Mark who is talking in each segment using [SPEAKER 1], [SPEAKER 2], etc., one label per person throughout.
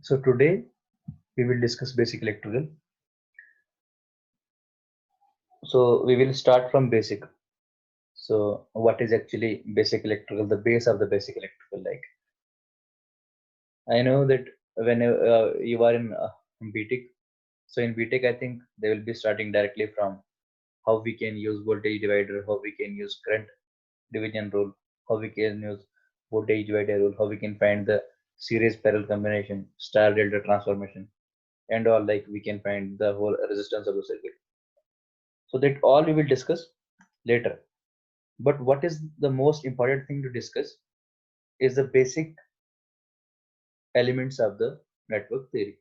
[SPEAKER 1] So today we will discuss basic electrical. So we will start from basic. So what is actually basic electrical? The base of the basic electrical. Like I know that when you are in BTech, so in BTech I think they will be starting directly from how we can use voltage divider, how we can use current division rule, how we can use voltage divider rule, how we can find the series parallel combination, star delta transformation, and all, like we can find the whole resistance of the circuit. So that all we will discuss later. But what is the most important thing to discuss is the basic elements of the network theory.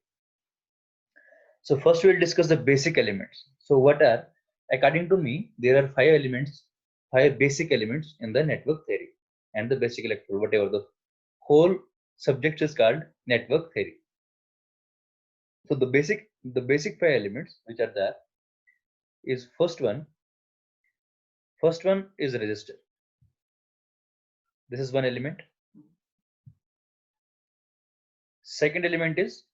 [SPEAKER 1] So first we will discuss the basic elements. So what are, according to me, there are five basic elements in the network theory and the basic electrical, whatever the whole subject is called network theory. So the basic five elements which are there is first one is resistor. This is one element. Second element is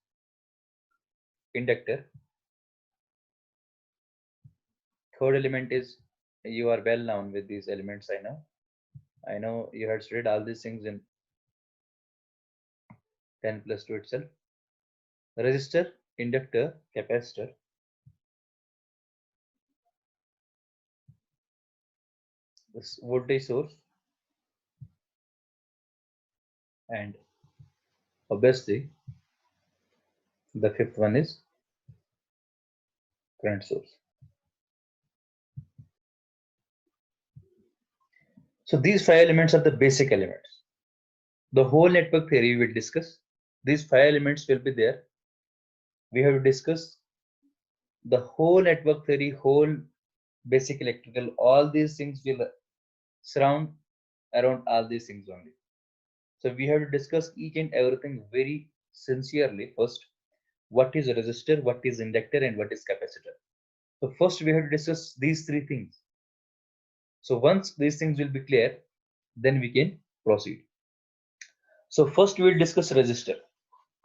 [SPEAKER 1] inductor. Third element is, you are well known with these elements. I know you had studied all these things in 10 plus 2 itself. Resistor, inductor, capacitor. This voltage source, and obviously the fifth one is current source. So these five elements are the basic elements. The whole network theory we will discuss. These five elements will be there. We have to discuss the whole network theory, whole basic electrical, all these things will surround around all these things only. So we have to discuss each and everything very sincerely. First, what is a resistor, what is inductor, and what is capacitor. So first we have to discuss these three things. So once these things will be clear, then we can proceed. So first we will discuss resistor.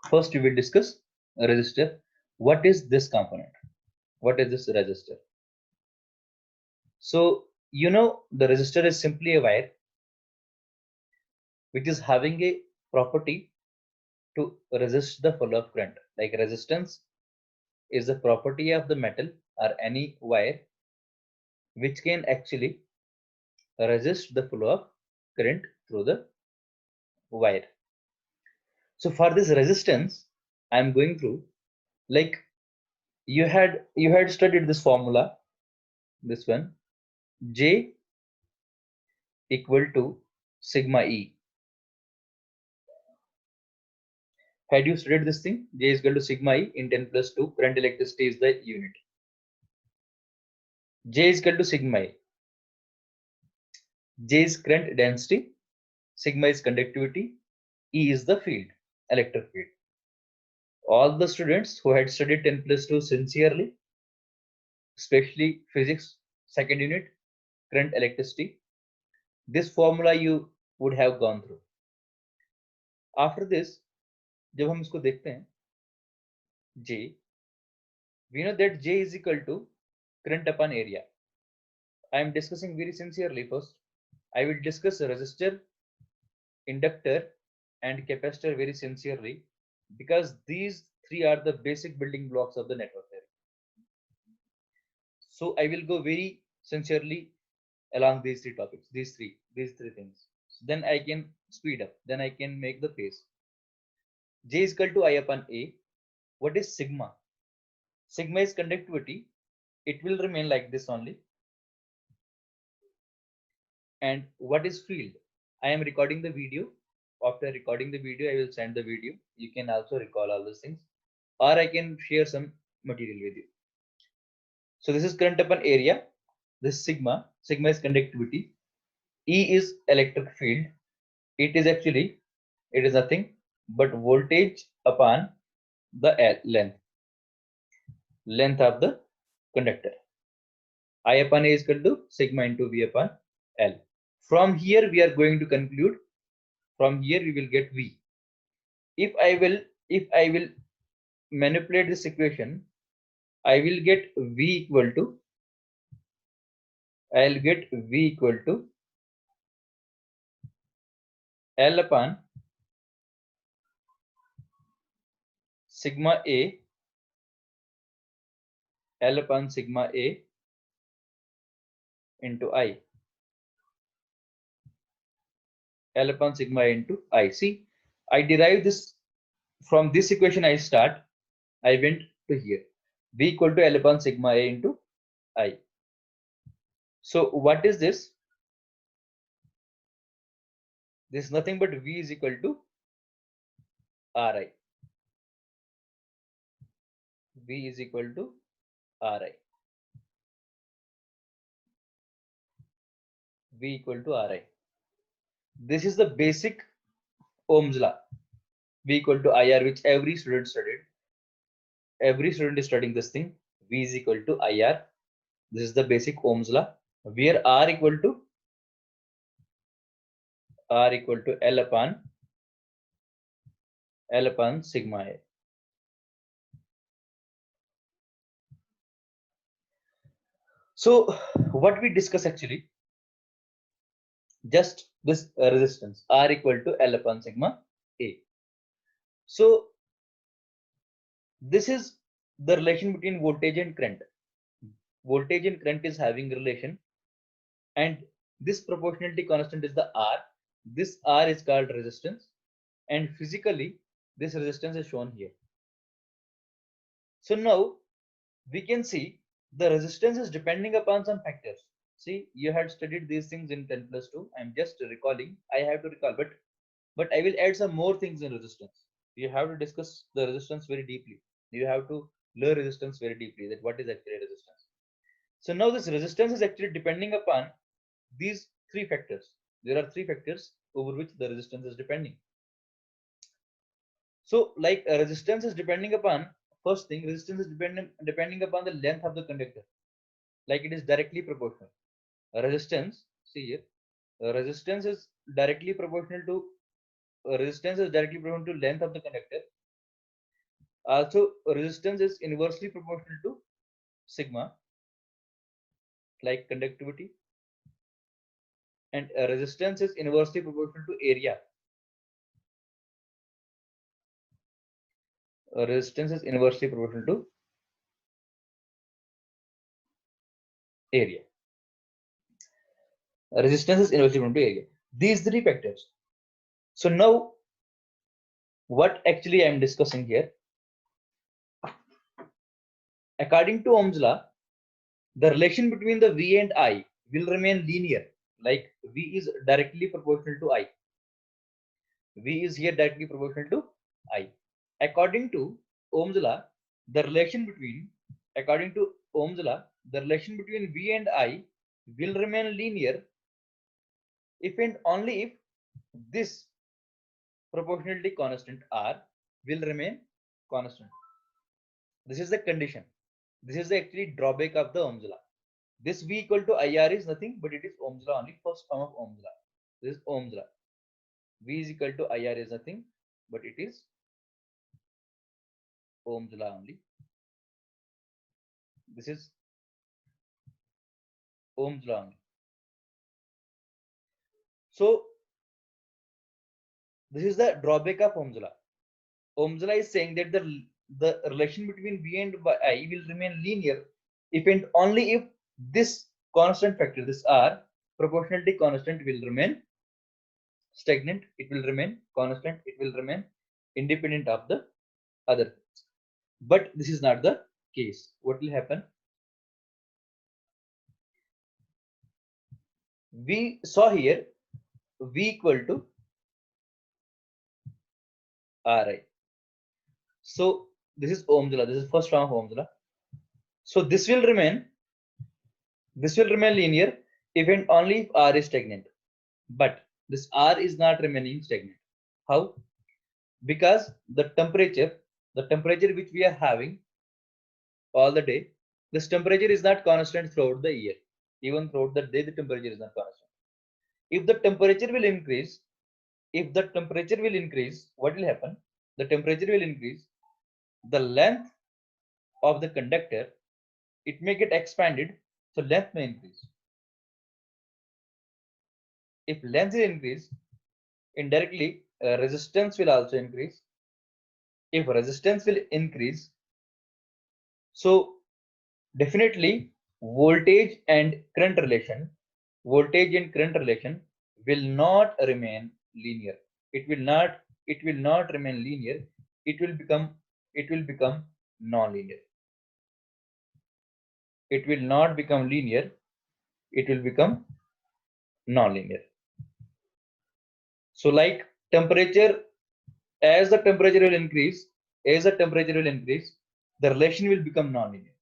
[SPEAKER 1] First we will discuss a resistor. What is this component? What is this resistor? So you know the resistor is simply a wire which is having a property to resist the flow of current. Like resistance is the property of the metal or any wire which can actually resist the flow of current through the wire. So for this resistance, I am going through, like you had studied this formula, this one, J equal to sigma E. Had you studied this thing? J is equal to sigma E in 10 plus 2. Current electricity is the unit. J is equal to sigma E. J is current density, sigma is conductivity, E is the field, electric field. All the students who had studied 10 plus 2 sincerely, especially physics, second unit, current electricity, this formula you would have gone through. After this, जब हम इसको देखते हैं, J, we know that J is equal to current upon area. I am discussing very sincerely first. I will discuss resistor, inductor, and capacitor very sincerely because these three are the basic building blocks of the network theory. So I will go very sincerely along these three topics, these three things. So then I can speed up, then I can make the pace. J is equal to I upon A. What is sigma? Sigma is conductivity. It will remain like this only. And what is field? I am recording the video. After recording the video, I will send the video. You can also recall all those things, or I can share some material with you. So this is current upon area. This is sigma. Sigma is conductivity. E is electric field. It is nothing but voltage upon the length of the conductor. I upon A is equal to sigma into V upon L. From here we are going to conclude. From here we will get V. If I will if I will manipulate this equation, I will get V equal to, I'll get V equal to L upon sigma A, L upon sigma A into I, L upon sigma A into I. See, I derive this from this equation. I went to here. V equal to L upon sigma A into I. So what is this? This is nothing but V is equal to Ri. V is equal to Ri. V equal to Ri. This is the basic Ohm's law. V equal to IR, which every student studied. Every student is studying this thing. V is equal to IR. This is the basic Ohm's law, where R equal to L upon sigma A. So what we discuss actually, just this resistance R equal to L upon sigma A. So this is the relation between voltage and current. Voltage and current is having relation, and this proportionality constant is the R. This R is called resistance, and physically this resistance is shown here. So now we can see the resistance is depending upon some factors. See, you had studied these things in 10+2. I'm just recalling. I have to recall, but I will add some more things in resistance. You have to discuss the resistance very deeply. You have to learn resistance very deeply, that what is actually resistance. So now this resistance is actually depending upon these three factors. There are three factors over which the resistance is depending. So like resistance is depending upon, first thing, resistance is depending upon the length of the conductor. Like it is directly proportional. Resistance, see here, resistance is directly proportional to length of the conductor. Also, resistance is inversely proportional to sigma, like conductivity, and resistance is inversely proportional to area. Resistance is inversely proportional to area. Resistance is inversely proportional to area. These three factors. So now, what actually I am discussing here? According to Ohm's law, the relation between the V and I will remain linear. Like V is directly proportional to I. V is here directly proportional to I. According to Ohm's law, the relation between V and I will remain linear if and only if this proportionality constant R will remain constant. This is the condition. This is the actually drawback of the Ohm's law. This V equal to IR is nothing but it is Ohm's law only, first form of Ohm's law. This is Ohm's law. V is equal to IR is nothing but it is Ohm's law only. This is Ohm's law only. So this is the drawback of Ohm's law. Ohm's law is saying that the relation between V and I will remain linear if and only if this constant factor, this R, proportionality constant, will remain stagnant, it will remain constant, it will remain independent of the other things. But this is not the case. What will happen? We saw here V equal to Ri. So this is Ohm's law. This is first form of Ohm's law. So this will remain linear if and only if R is stagnant. But this R is not remaining stagnant. How? Because the temperature which we are having all the day, this temperature is not constant throughout the year. Even throughout the day, the temperature is not constant. If the temperature will increase, what will happen? the temperature will increase, the length of the conductor, it may get expanded, so length may increase. If length will increase, indirectly resistance will also increase. If resistance will increase, so definitely voltage and current relation will not remain linear. It will not remain linear. It will become non-linear. It will not become linear. It will become non-linear. So like temperature, as the temperature will increase, the relation will become non-linear.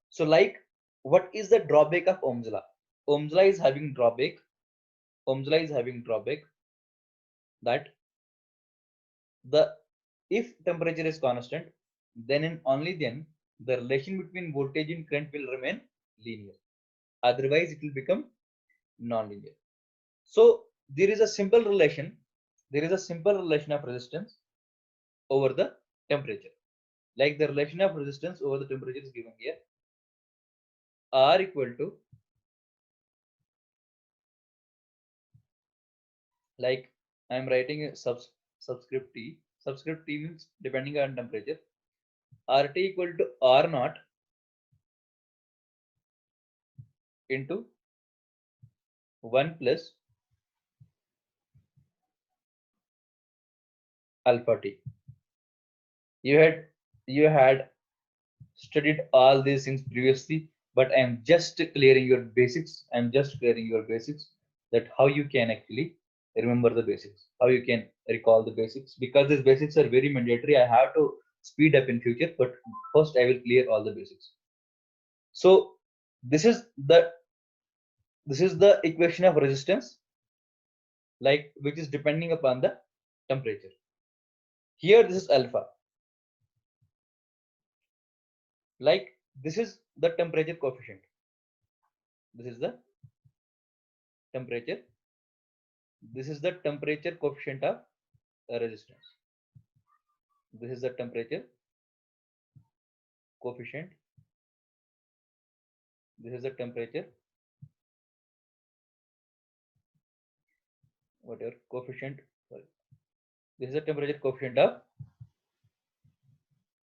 [SPEAKER 1] So like, what is the drawback of Ohm's law? Ohm's law is having drawback. That if temperature is constant, then and only then the relation between voltage and current will remain linear. Otherwise, it will become non-linear. So there is a simple relation. Of resistance over the temperature. Like the relation of resistance over the temperature is given here. R equal to, like I am writing a subscript T. Subscript T means depending on temperature. RT equal to R naught into 1 plus alpha T. You had studied all these things previously, but I am just clearing your basics. That how you can actually remember the basics, how you can recall the basics, because these basics are very mandatory. I have to speed up in future, but first I will clear all the basics. So this is the equation of resistance, like which is depending upon the temperature. Here this is alpha. Like this is the temperature coefficient. This is the temperature. This is the temperature coefficient of resistance. This is the temperature coefficient. This is the temperature, whatever coefficient. Sorry. This is the temperature coefficient of.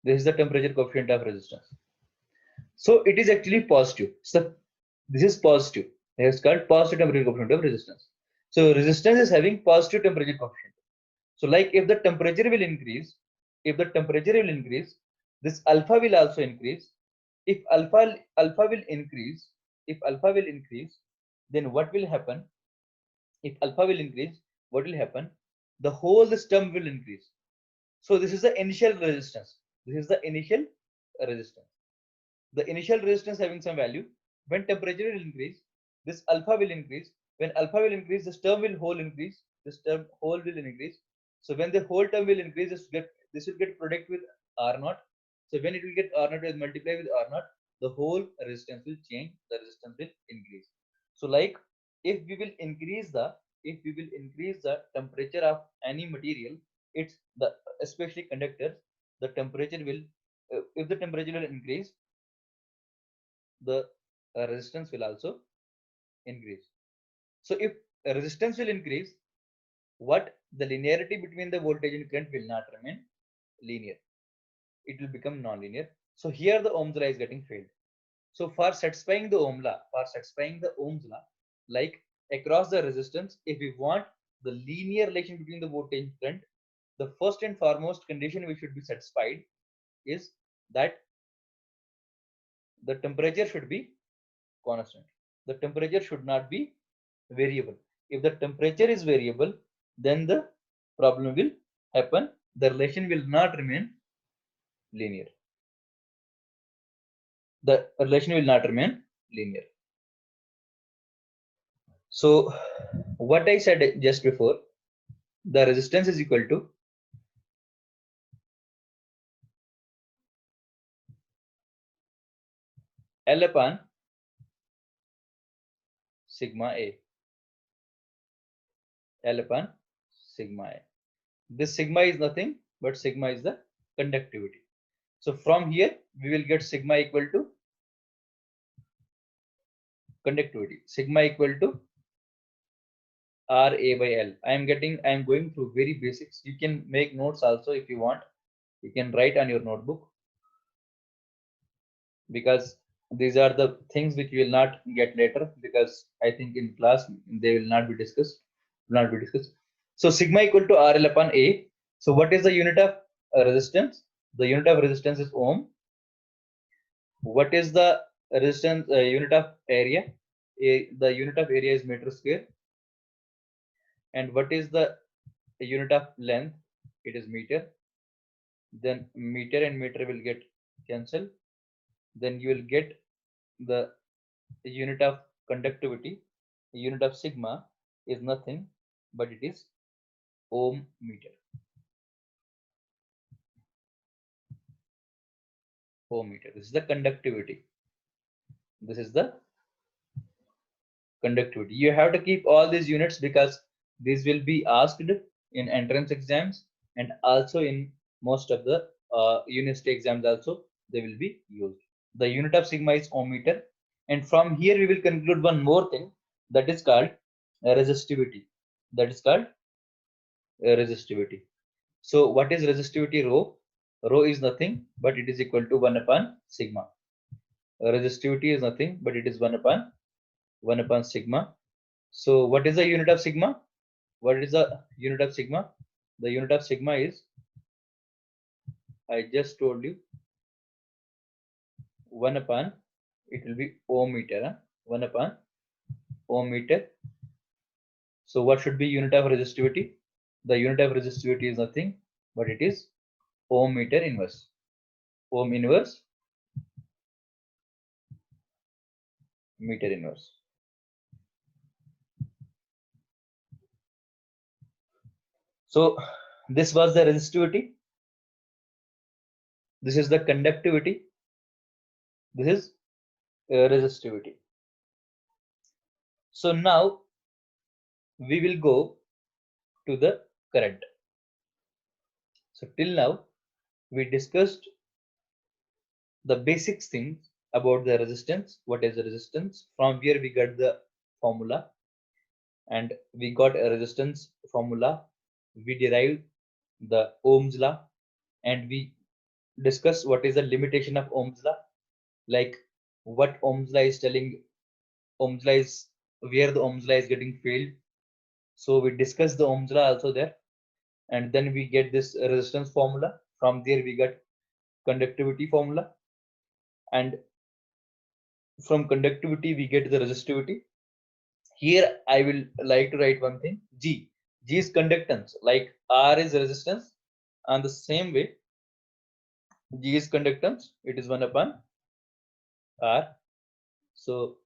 [SPEAKER 1] This is the temperature coefficient of resistance. So it is actually positive. So this is positive. It is called positive temperature coefficient of resistance. So resistance is having positive temperature coefficient. So like if the temperature will increase, this alpha will also increase. If alpha will increase, then what will happen? If alpha will increase, what will happen? The whole term will increase. So this is the initial resistance. The initial resistance having some value. When temperature will increase, this alpha will increase. When alpha will increase, this term will whole increase. So when the whole term will increase, this will get product with R naught. So when it will get R naught, will multiply with R naught, the whole resistance will change. The resistance will increase. So like if we will increase the temperature of any material, it's the especially conductors, the temperature will if the temperature will increase, the resistance will also increase. So if resistance will increase, what the linearity between the voltage and current will not remain linear. It will become non-linear. So here the Ohm's law is getting failed. So for satisfying the Ohm's law, like across the resistance, if we want the linear relation between the voltage and current, the first and foremost condition we should be satisfied is that the temperature should be constant. The temperature should not be variable. If the temperature is variable, then the problem will happen. The relation will not remain linear. So what I said just before, the resistance is equal to L upon sigma A. This sigma is nothing but sigma is the conductivity. So from here we will get sigma equal to conductivity. Sigma equal to RA by L. I am going through very basics. You can make notes also if you want. You can write on your notebook, because these are the things which you will not get later, because I think in class they will not be discussed. So sigma equal to RL upon A. So what is the unit of resistance? The unit of resistance is ohm. What is the resistance unit of area? The unit of area is meter square. And what is the unit of length? It is meter. Then meter and meter will get cancelled. Then you will get the unit of conductivity. The unit of sigma is nothing but it is ohm meter. Ohm meter. This is the conductivity. This is the conductivity. You have to keep all these units because these will be asked in entrance exams, and also in most of the university exams also they will be used. The unit of sigma is ohm meter, and from here we will conclude one more thing, that is called resistivity. That is called resistivity. So what is resistivity? Rho. Rho is nothing but it is equal to 1 upon sigma. Resistivity is nothing but it is 1 upon sigma. So what is the unit of sigma? What is the unit of sigma? The unit of sigma is, I just told you, 1 upon, it will be ohm meter. 1 upon ohm meter. So what should be unit of resistivity? The unit of resistivity is nothing but it is ohm meter inverse. Ohm inverse meter inverse. So this was the resistivity. This is the conductivity. This is resistivity. So now we will go to the current. So till now we discussed the basic things about the resistance. What is the resistance? From here we got the formula, and we got a resistance formula. We derived the Ohm's law, and we discussed what is the limitation of Ohm's law, like what Ohm's law is telling. Ohm's law is where the Ohm's law is getting failed. So we discussed the Ohm's law also there, and then we get this resistance formula. From there we got conductivity formula, and from conductivity we get the resistivity. Here I will like to write one thing. G is conductance, like R is resistance, and the same way G is conductance, it is 1 upon R. So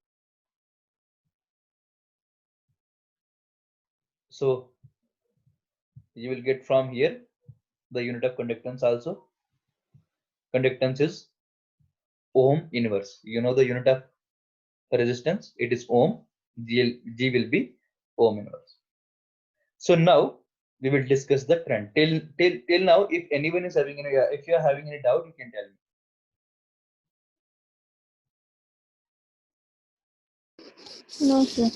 [SPEAKER 1] you will get from here the unit of conductance also. Conductance is ohm inverse. You know the unit of resistance, it is ohm. G will be ohm inverse. So now we will discuss the current. Till now, if anyone is having any, if you are having any doubt, you can tell me.
[SPEAKER 2] No, sir.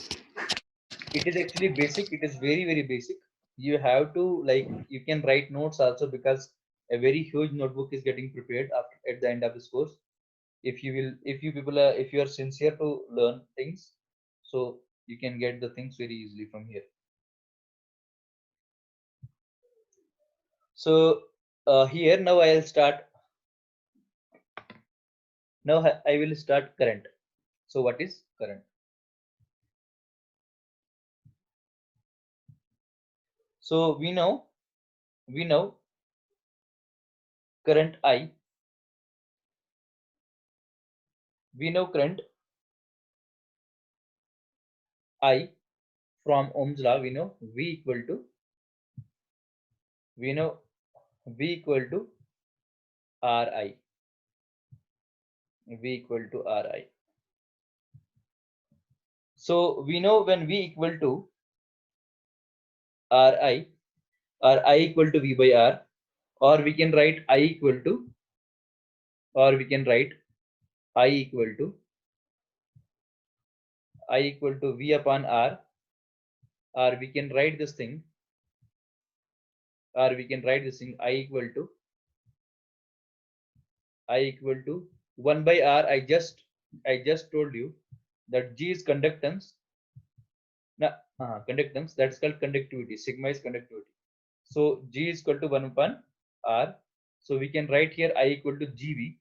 [SPEAKER 1] It is actually basic. It is very basic. You have to, like, you can write notes also, because a very huge notebook is getting prepared after at the end of this course. If you will, if you people are, if you are sincere to learn things, so you can get the things very easily from here. So here now I'll start. Now I will start current. So what is current? So we know current I. We know current I from Ohm's law. We know we know V equal to Ri. V equal to Ri. So we know when V equal to Ri, or I equal to V by R, or we can write I equal to, or we can write I equal to V upon R, or we can write this thing, I equal to 1 by R. I just told you that G is conductance. Now, conductance, that's called conductivity. Sigma is conductivity. So G is equal to 1 upon R. So we can write here I equal to GV.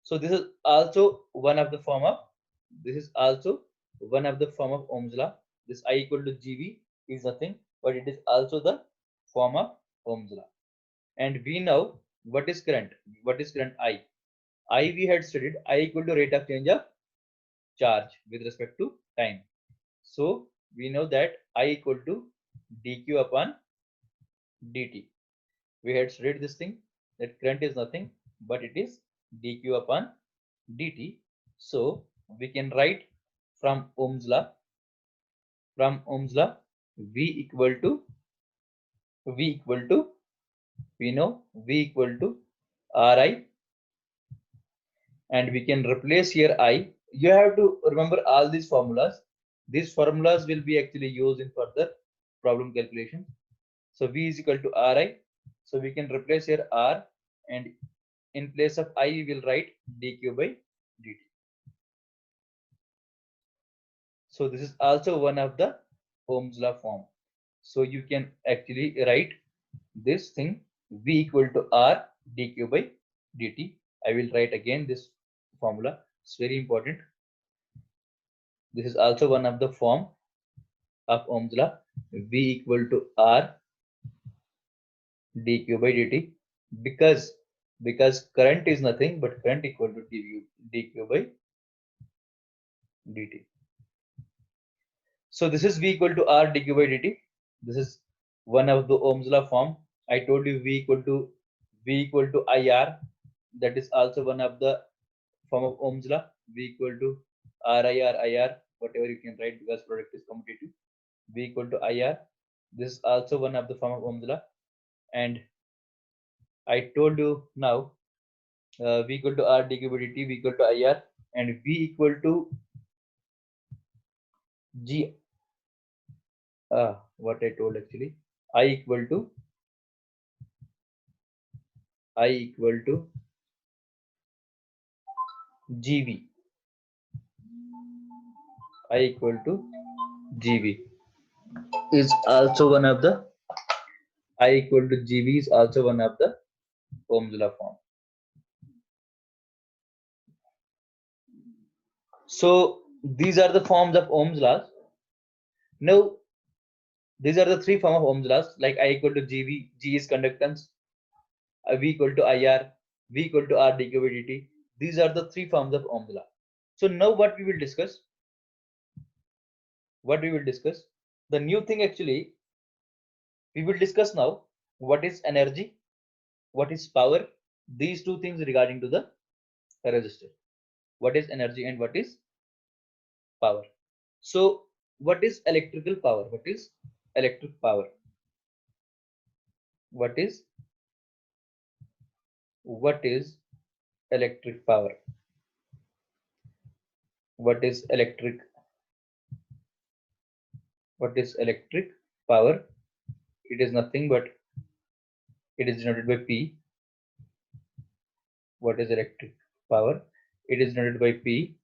[SPEAKER 1] So this is also one of the form of Ohm's law. This I equal to GV is nothing, but it is also the form of Ohm's law. And we know what is current. What is current? I. We had studied I equal to rate of change of charge with respect to time. So we know that I equal to dq upon dt. We had studied this thing, that current is nothing but it is dq upon dt. So we can write from Ohm's law, V equal to we know V equal to Ri, and we can replace here I. You have to remember all these formulas. These formulas will be actually used in further problem calculation. So V is equal to Ri. So we can replace here R, and in place of I we will write dq by dt. So this is also one of the Ohm's law form. So you can actually write this thing, V equal to R dq by dt. I will write again this formula. It's very important. This is also one of the form of Ohm's law. V equal to R dq by dt, because current is nothing but current equal to dq by dt. So this is V equal to R dq by dt. This is one of the Ohm's law form. I told you V equal to IR. That is also one of the form of Ohm's law. V equal to RIR, IR, whatever you can write, because product is commutative. V equal to IR. This is also one of the form of Ohm's law. And I told you now, V equal to R dq by dt, V equal to IR, and V equal to G. What I told actually, I equal to GV. I equal to GV is also one of the I equal to GV is also one of the Ohm's law form. So these are the forms of Ohm's laws. Now these are the three forms of Ohm's laws, like I equal to GV, G is conductance, V equal to IR, V equal to R dq by dt. These are the three forms of Ohm's law. So now what we will discuss? The new thing actually, we will discuss now what is energy, what is power, these two things regarding to the resistor. What is energy and what is power? So what is electrical power? What is electric power? What is electric power? What is electric power? It is nothing but it is denoted by P. What is electric power? It is denoted by P.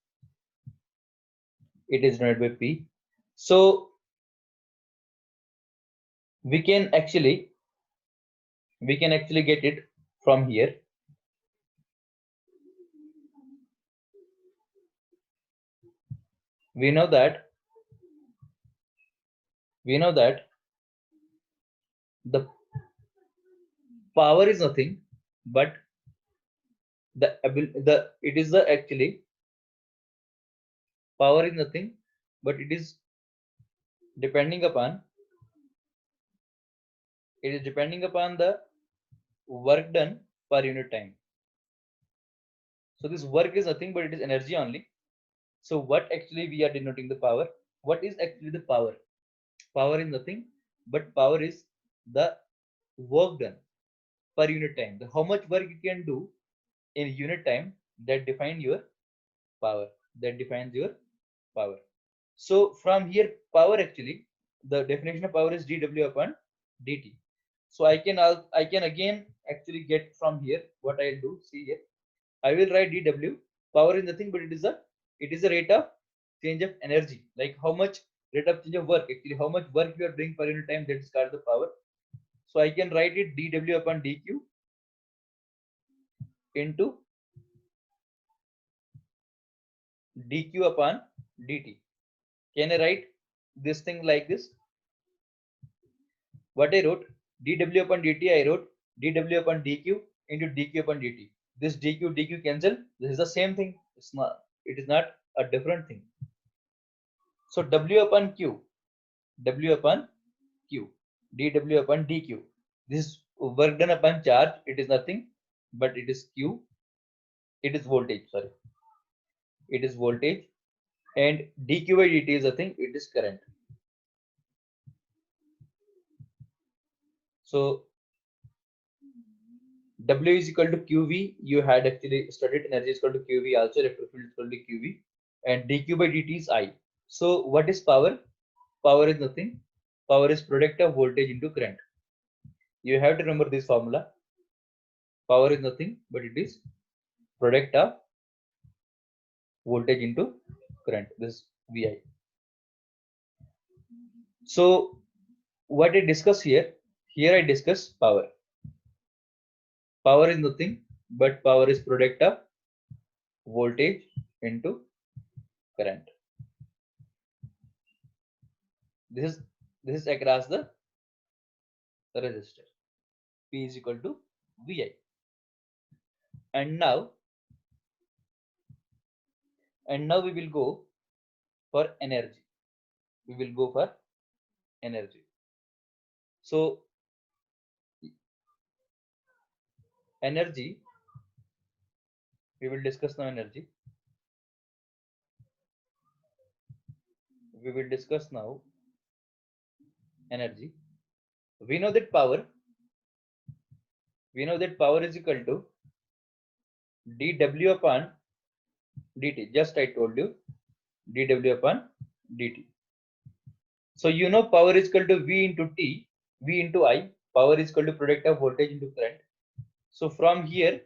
[SPEAKER 1] So we can actually get it from here. We know that the power is nothing but power is nothing but it is depending upon the work done per unit time. So this work is nothing but it is energy only. So what actually we are denoting the power? What is actually the power? Power is nothing but power is the work done per unit time. How much work you can do in unit time, that defines your power. That defines your power. So from here, power actually, the definition of power is dW upon dt. So I can again actually get from here what I'll do. See here, I will write dW. Power is nothing but it is a rate of change of energy. Like how much rate of change of work, actually how much work you are doing per unit time, that is called the power. So I can write it dW upon dQ into dQ upon dt. Can I write this thing like this? What I wrote, dW upon dt, I wrote dW upon dQ into dQ upon dt. This dQ cancel. This is the same thing. It is not a different thing. So W upon Q, W upon Q, dW upon dQ. This work done upon charge, it is nothing but it is Q. It is voltage, sorry. It is voltage, and dQ by dt is a thing, it is current. So W is equal to QV. You had actually studied energy is equal to QV also, electric field is equal to QV, and dQ by dt is I. So what is power? Power is nothing. Power is product of voltage into current. You have to remember this formula. Power is nothing but it is product of voltage into current. This is VI. So what I discuss here I discuss power. Power is nothing but power is product of voltage into current. This is across the resistor. P is equal to VI. And now we will go for energy. We will go for energy. So energy, we will discuss now energy. We will discuss now energy. We know that power is equal to dW upon dt. Just I told you dW upon dt. So you know power is equal to V into T, V into I. Power is equal to product of voltage into current. So from here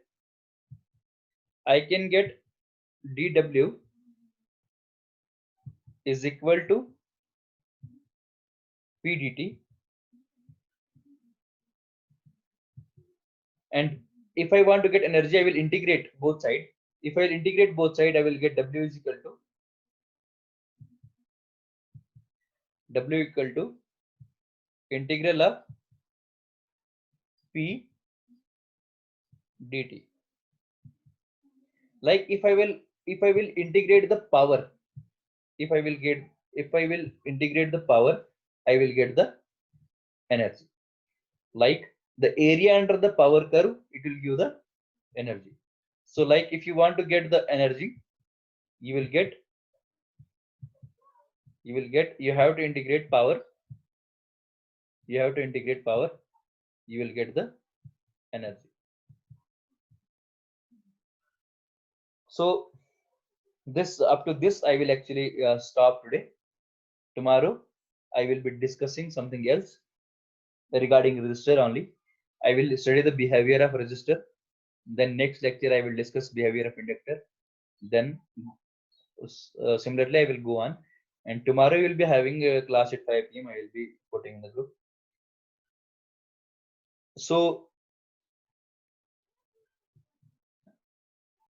[SPEAKER 1] I can get dW is equal to P dt, and if I want to get energy, I will integrate both sides. If I integrate both sides, I will get W is equal to integral of P dt. Like if I will integrate the power, if I will integrate the power, I will get the energy. Like the area under the power curve, it will give the energy. So like if you want to get the energy, you have to integrate power. You will get the energy. So this, up to this, I will actually stop today. Tomorrow I will be discussing something else regarding resistor only. I will study the behavior of resistor. Then next lecture I will discuss behavior of inductor. Then similarly I will go on. And tomorrow we will be having a class at 5 p.m. I will be putting in the group. So